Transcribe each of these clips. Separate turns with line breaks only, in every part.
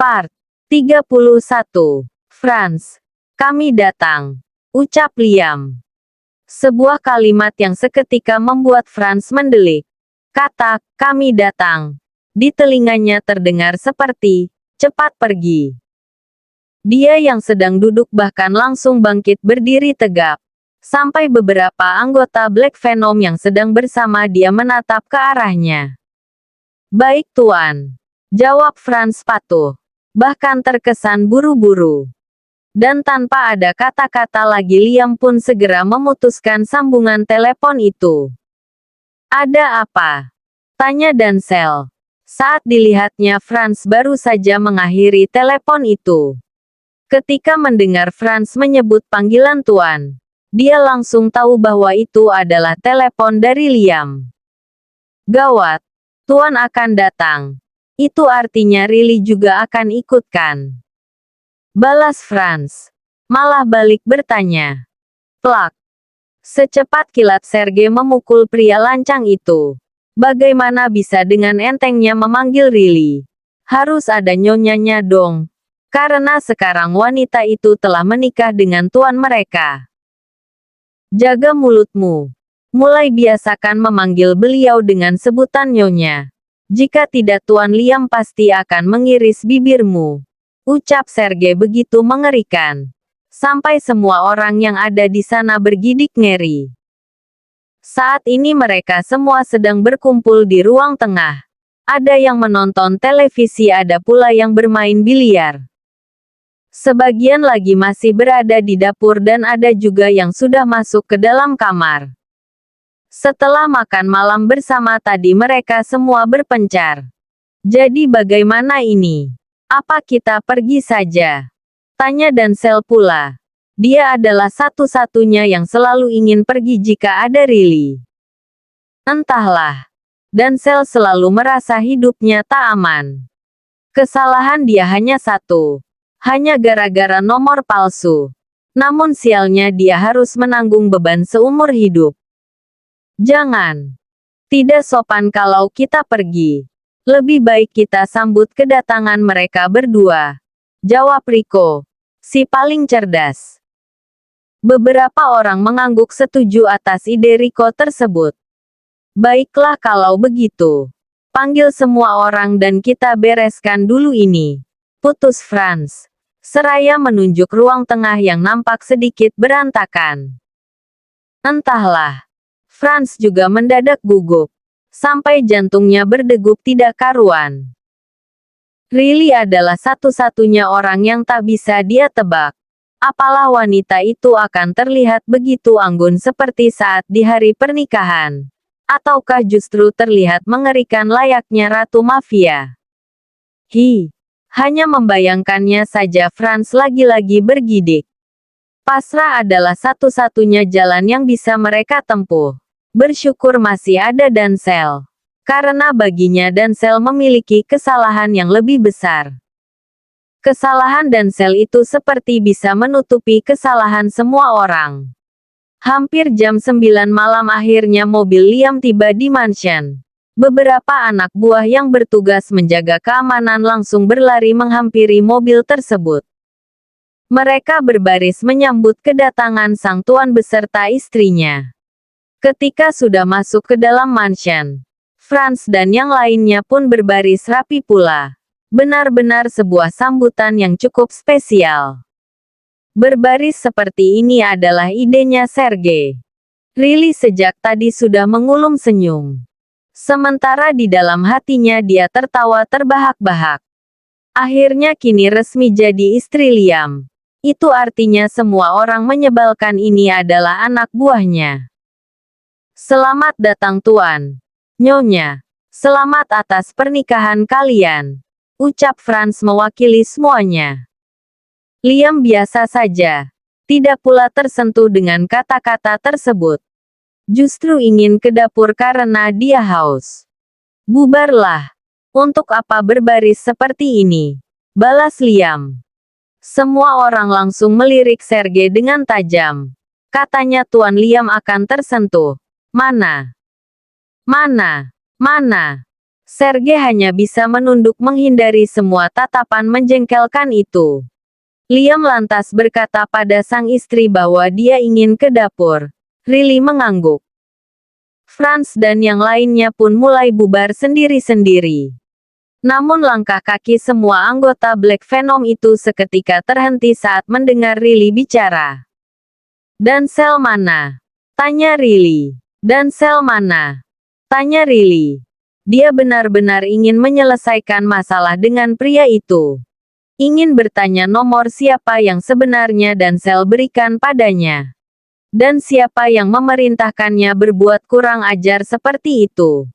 Part 31. Franz, kami datang, ucap Liam. Sebuah kalimat yang seketika membuat Franz mendelik. Kata, kami datang. Di telinganya terdengar seperti, cepat pergi. Dia yang sedang duduk bahkan langsung bangkit berdiri tegap. Sampai beberapa anggota Black Venom yang sedang bersama dia menatap ke arahnya. Baik Tuan. Jawab Franz patuh. Bahkan terkesan buru-buru. Dan tanpa ada kata-kata lagi Liam pun segera memutuskan sambungan telepon itu. Ada apa? Tanya Dancel. Saat dilihatnya Franz baru saja mengakhiri telepon itu. Ketika mendengar Franz menyebut panggilan Tuan, dia langsung tahu bahwa itu adalah telepon dari Liam. Gawat, Tuan akan datang. Itu artinya Riley juga akan ikutkan. Balas Franz. Malah balik bertanya. Plak. Secepat kilat Sergei memukul pria lancang itu. Bagaimana bisa dengan entengnya memanggil Riley? Harus ada nyonyanya dong. Karena sekarang wanita itu telah menikah dengan tuan mereka. Jaga mulutmu. Mulai biasakan memanggil beliau dengan sebutan nyonya. Jika tidak Tuan Liam pasti akan mengiris bibirmu. Ucap Sergei begitu mengerikan. Sampai semua orang yang ada di sana bergidik ngeri. Saat ini mereka semua sedang berkumpul di ruang tengah. Ada yang menonton televisi, ada pula yang bermain biliar. Sebagian lagi masih berada di dapur dan ada juga yang sudah masuk ke dalam kamar. Setelah makan malam bersama tadi mereka semua berpencar. Jadi bagaimana ini? Apa kita pergi saja? Tanya Dancel pula. Dia adalah satu-satunya yang selalu ingin pergi jika ada Riley. Entahlah. Dancel selalu merasa hidupnya tak aman. Kesalahan dia hanya satu. Hanya gara-gara nomor palsu. Namun sialnya dia harus menanggung beban seumur hidup. Jangan. Tidak sopan kalau kita pergi. Lebih baik kita sambut kedatangan mereka berdua. Jawab Rico. Si paling cerdas. Beberapa orang mengangguk setuju atas ide Rico tersebut. Baiklah kalau begitu. Panggil semua orang dan kita bereskan dulu ini. Putus Franz. Seraya menunjuk ruang tengah yang nampak sedikit berantakan. Entahlah. Franz juga mendadak gugup. Sampai jantungnya berdegup tidak karuan. Riley adalah satu-satunya orang yang tak bisa dia tebak. Apalah wanita itu akan terlihat begitu anggun seperti saat di hari pernikahan. Ataukah justru terlihat mengerikan layaknya Ratu Mafia? Hanya membayangkannya saja Franz lagi-lagi bergidik. Pasrah adalah satu-satunya jalan yang bisa mereka tempuh. Bersyukur masih ada Dancel. Karena baginya Dancel memiliki kesalahan yang lebih besar. Kesalahan Dancel itu seperti bisa menutupi kesalahan semua orang. Hampir jam 9 malam akhirnya mobil Liam tiba di mansion. Beberapa anak buah yang bertugas menjaga keamanan langsung berlari menghampiri mobil tersebut. Mereka berbaris menyambut kedatangan sang tuan beserta istrinya. Ketika sudah masuk ke dalam mansion, Franz dan yang lainnya pun berbaris rapi pula. Benar-benar sebuah sambutan yang cukup spesial. Berbaris seperti ini adalah idenya Sergei. Riley sejak tadi sudah mengulum senyum. Sementara di dalam hatinya dia tertawa terbahak-bahak. Akhirnya kini resmi jadi istri Liam. Itu artinya semua orang menyebalkan ini adalah anak buahnya. Selamat datang Tuan. Nyonya. Selamat atas pernikahan kalian. Ucap Franz mewakili semuanya. Liam biasa saja. Tidak pula tersentuh dengan kata-kata tersebut. Justru ingin ke dapur karena dia haus. Bubarlah. Untuk apa berbaris seperti ini? Balas Liam. Semua orang langsung melirik Sergei dengan tajam. Katanya Tuan Liam akan tersentuh. Mana? Sergei hanya bisa menunduk menghindari semua tatapan menjengkelkan itu. Liam lantas berkata pada sang istri bahwa dia ingin ke dapur. Riley mengangguk. Franz dan yang lainnya pun mulai bubar sendiri-sendiri. Namun langkah kaki semua anggota Black Venom itu seketika terhenti saat mendengar Riley bicara. "Dan sel mana?" tanya Riley. "Dan sel mana?" tanya Riley. Dia benar-benar ingin menyelesaikan masalah dengan pria itu. Ingin bertanya nomor siapa yang sebenarnya dan sel berikan padanya. Dan siapa yang memerintahkannya berbuat kurang ajar seperti itu.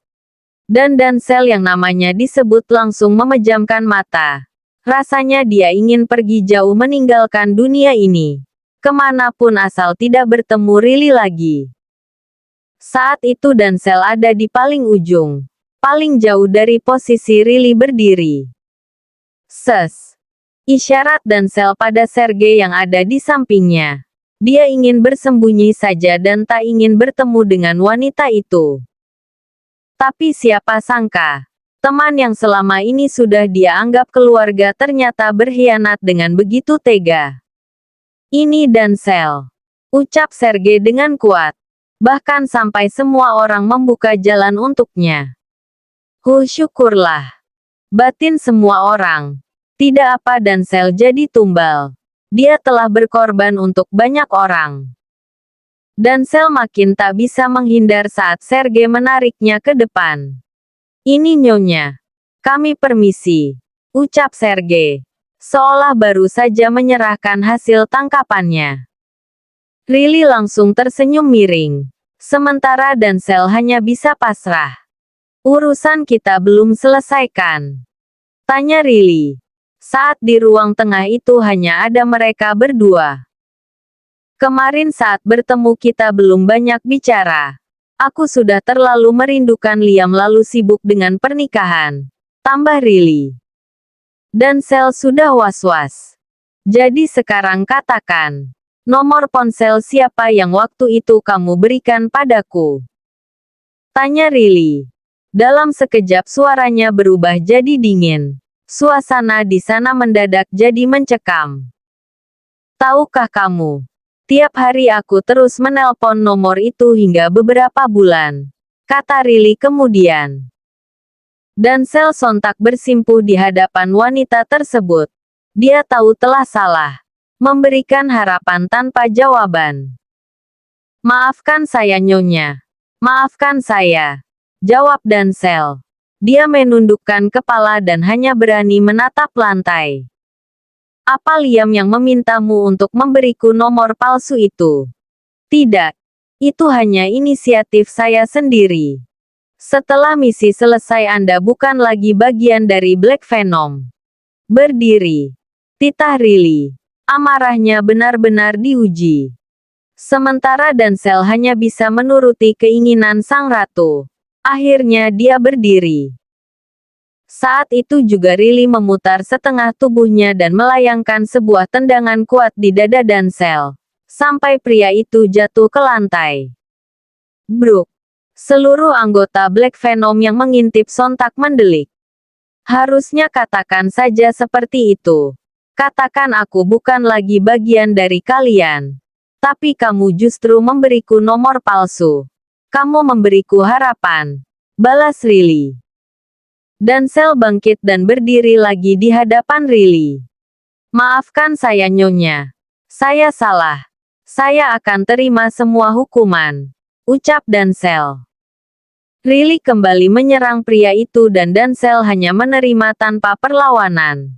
Dan sel yang namanya disebut langsung memejamkan mata. Rasanya dia ingin pergi jauh meninggalkan dunia ini. Kemanapun asal tidak bertemu Riley lagi. Saat itu sel ada di paling ujung. Paling jauh dari posisi Riley berdiri. Ses. Isyarat sel pada Sergei yang ada di sampingnya. Dia ingin bersembunyi saja dan tak ingin bertemu dengan wanita itu. Tapi siapa sangka, teman yang selama ini sudah dia anggap keluarga ternyata berkhianat dengan begitu tega. "Ini sel," ucap Sergei dengan kuat. Bahkan sampai semua orang membuka jalan untuknya. Syukurlah. Batin semua orang. Tidak apa sel jadi tumbal. Dia telah berkorban untuk banyak orang. Sel makin tak bisa menghindar saat Sergei menariknya ke depan. "Ini nyonya. Kami permisi," ucap Sergei. Seolah baru saja menyerahkan hasil tangkapannya. Riley langsung tersenyum miring. Sementara sel hanya bisa pasrah. "Urusan kita belum selesaikan?" tanya Riley. Saat di ruang tengah itu hanya ada mereka berdua. "Kemarin saat bertemu kita belum banyak bicara. Aku sudah terlalu merindukan Liam lalu sibuk dengan pernikahan," tambah Riley. Sel sudah was-was. "Jadi sekarang katakan, nomor ponsel siapa yang waktu itu kamu berikan padaku?" tanya Riley. Dalam sekejap suaranya berubah jadi dingin. Suasana di sana mendadak jadi mencekam. "Tahukah kamu? Tiap hari aku terus menelpon nomor itu hingga beberapa bulan," kata Riley kemudian. Sel sontak bersimpuh di hadapan wanita tersebut. Dia tahu telah salah. Memberikan harapan tanpa jawaban. "Maafkan saya nyonya. Maafkan saya," jawab Sel. Dia menundukkan kepala dan hanya berani menatap lantai. "Apa Liam yang memintamu untuk memberiku nomor palsu itu?" "Tidak. Itu hanya inisiatif saya sendiri. Setelah misi selesai Anda bukan lagi bagian dari Black Venom." Berdiri. Titah Riley. Amarahnya benar-benar diuji. Sementara Sel hanya bisa menuruti keinginan sang ratu. Akhirnya dia berdiri. Saat itu juga Riley memutar setengah tubuhnya dan melayangkan sebuah tendangan kuat di dada Sel. Sampai pria itu jatuh ke lantai. Bruk. Seluruh anggota Black Venom yang mengintip sontak mendelik. "Harusnya katakan saja seperti itu. Katakan aku bukan lagi bagian dari kalian. Tapi kamu justru memberiku nomor palsu. Kamu memberiku harapan," balas Riley. Sel bangkit dan berdiri lagi di hadapan Riley. "Maafkan saya nyonya. Saya salah. Saya akan terima semua hukuman," ucap Sel. Riley kembali menyerang pria itu dan Sel hanya menerima tanpa perlawanan.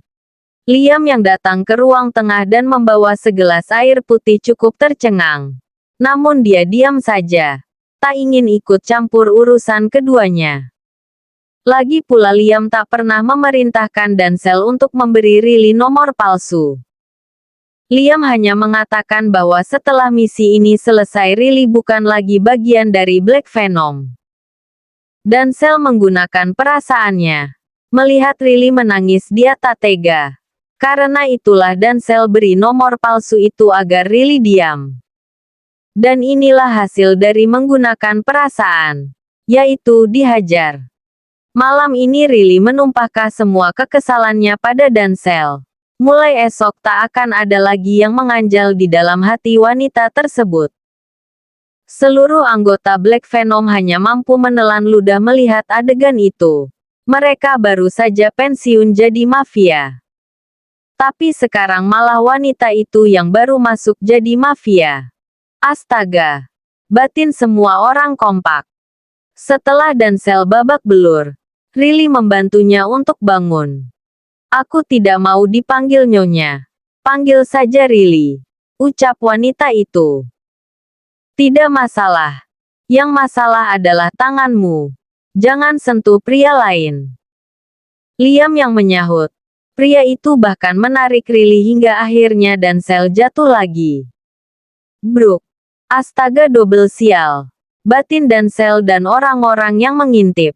Liam yang datang ke ruang tengah dan membawa segelas air putih cukup tercengang. Namun dia diam saja. Tak ingin ikut campur urusan keduanya. Lagi pula Liam tak pernah memerintahkan Sel untuk memberi Riley nomor palsu. Liam hanya mengatakan bahwa setelah misi ini selesai Riley bukan lagi bagian dari Black Venom. Sel menggunakan perasaannya. Melihat Riley menangis dia tak tega. Karena itulah Sel beri nomor palsu itu agar Riley diam. Dan inilah hasil dari menggunakan perasaan. Yaitu dihajar. Malam ini Riley menumpahkan semua kekesalannya pada Dancel. Mulai esok tak akan ada lagi yang menganjal di dalam hati wanita tersebut. Seluruh anggota Black Venom hanya mampu menelan ludah melihat adegan itu. Mereka baru saja pensiun jadi mafia. Tapi sekarang malah wanita itu yang baru masuk jadi mafia. Astaga! Batin semua orang kompak. Setelah Dancel babak belur, Riley membantunya untuk bangun. Aku tidak mau dipanggil nyonya. Panggil saja Riley, ucap wanita itu. Tidak masalah. Yang masalah adalah tanganmu. Jangan sentuh pria lain. Liam yang menyahut. Pria itu bahkan menarik Riley hingga akhirnya Dancel jatuh lagi. Bruk. Astaga double sial. Batin Dancel dan orang-orang yang mengintip.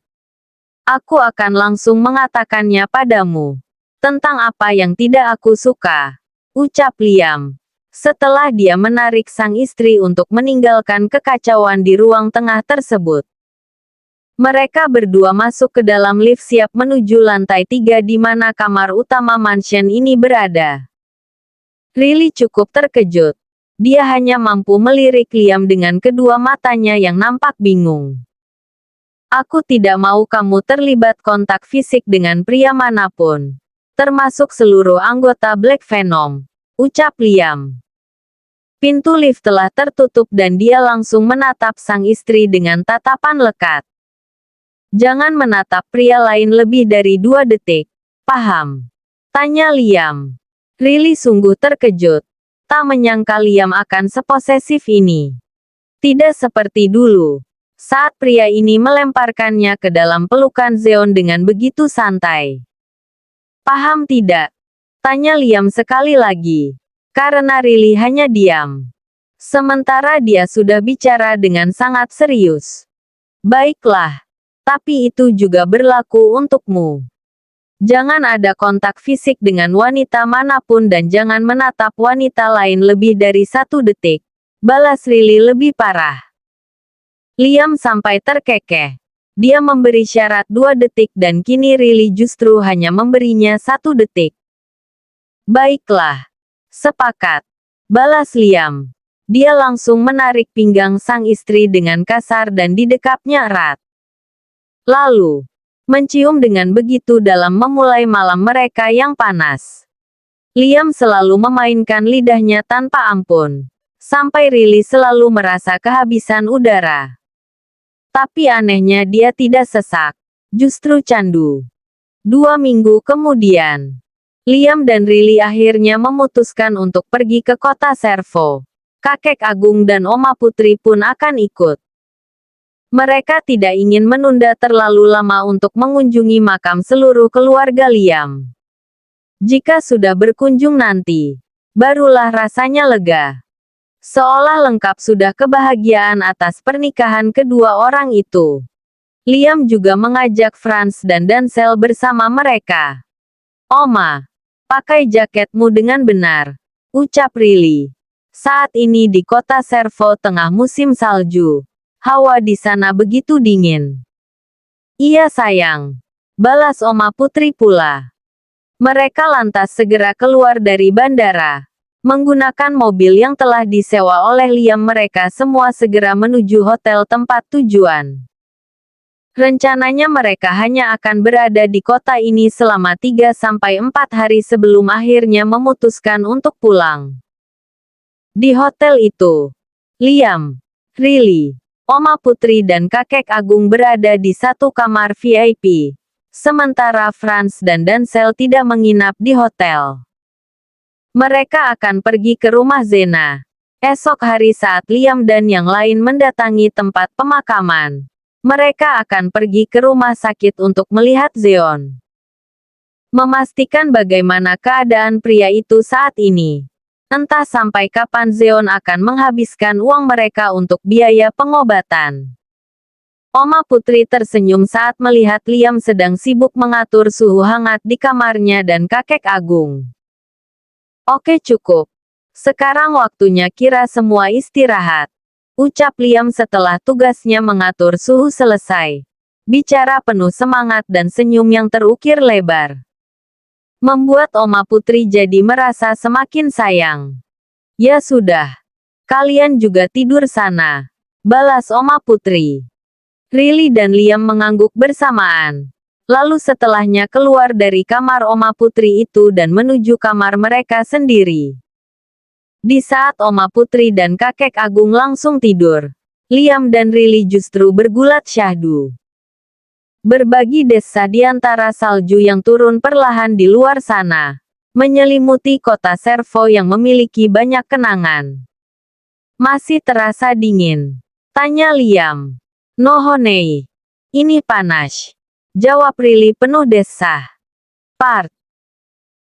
Aku akan langsung mengatakannya padamu. Tentang apa yang tidak aku suka, ucap Liam. Setelah dia menarik sang istri untuk meninggalkan kekacauan di ruang tengah tersebut. Mereka berdua masuk ke dalam lift siap menuju lantai 3 di mana kamar utama mansion ini berada. Riley cukup terkejut. Dia hanya mampu melirik Liam dengan kedua matanya yang nampak bingung. Aku tidak mau kamu terlibat kontak fisik dengan pria manapun. Termasuk seluruh anggota Black Venom, ucap Liam. Pintu lift telah tertutup dan dia langsung menatap sang istri dengan tatapan lekat. Jangan menatap pria lain lebih dari 2 detik. Paham? Tanya Liam. Riley sungguh terkejut. Tak menyangka Liam akan seposesif ini. Tidak seperti dulu. Saat pria ini melemparkannya ke dalam pelukan Zeon dengan begitu santai. Paham tidak? Tanya Liam sekali lagi. Karena Riley hanya diam. Sementara dia sudah bicara dengan sangat serius. Baiklah. Tapi itu juga berlaku untukmu. Jangan ada kontak fisik dengan wanita manapun dan jangan menatap wanita lain lebih dari 1 detik. Balas Riley lebih parah. Liam sampai terkekeh. Dia memberi syarat 2 detik dan kini Riley justru hanya memberinya 1 detik. Baiklah. Sepakat. Balas Liam. Dia langsung menarik pinggang sang istri dengan kasar dan didekapnya erat. Lalu, mencium dengan begitu dalam memulai malam mereka yang panas. Liam selalu memainkan lidahnya tanpa ampun. Sampai Riley selalu merasa kehabisan udara. Tapi anehnya dia tidak sesak. Justru candu. 2 minggu kemudian, Liam dan Riley akhirnya memutuskan untuk pergi ke kota Servo. Kakek Agung dan Oma Putri pun akan ikut. Mereka tidak ingin menunda terlalu lama untuk mengunjungi makam seluruh keluarga Liam. Jika sudah berkunjung nanti, barulah rasanya lega. Seolah lengkap sudah kebahagiaan atas pernikahan kedua orang itu. Liam juga mengajak Franz dan Dancel bersama mereka. Oma, pakai jaketmu dengan benar, ucap Riley. Saat ini di kota Servo tengah musim salju. Hawa di sana begitu dingin. Iya sayang, balas Oma Putri pula. Mereka lantas segera keluar dari bandara. Menggunakan mobil yang telah disewa oleh Liam mereka semua segera menuju hotel tempat tujuan. Rencananya mereka hanya akan berada di kota ini selama 3-4 hari sebelum akhirnya memutuskan untuk pulang. Di hotel itu, Liam, Riley, Oma Putri dan kakek Agung berada di satu kamar VIP. Sementara Franz dan Dancel tidak menginap di hotel. Mereka akan pergi ke rumah Zena. Esok hari saat Liam dan yang lain mendatangi tempat pemakaman. Mereka akan pergi ke rumah sakit untuk melihat Zeon. Memastikan bagaimana keadaan pria itu saat ini. Entah sampai kapan Zeon akan menghabiskan uang mereka untuk biaya pengobatan. Oma Putri tersenyum saat melihat Liam sedang sibuk mengatur suhu hangat di kamarnya dan kakek Agung. Oke cukup. Sekarang waktunya kira semua istirahat. Ucap Liam setelah tugasnya mengatur suhu selesai. Bicara penuh semangat dan senyum yang terukir lebar. Membuat Oma Putri jadi merasa semakin sayang. Ya sudah. Kalian juga tidur sana. Balas Oma Putri. Riley dan Liam mengangguk bersamaan. Lalu setelahnya keluar dari kamar Oma Putri itu dan menuju kamar mereka sendiri. Di saat Oma Putri dan kakek agung langsung tidur, Liam dan Riley justru bergulat syahdu. Berbagi desa di antara salju yang turun perlahan di luar sana, menyelimuti kota Servo yang memiliki banyak kenangan. Masih terasa dingin? Tanya Liam. Nohonei. Ini panas. Jawab Riley penuh desah. Part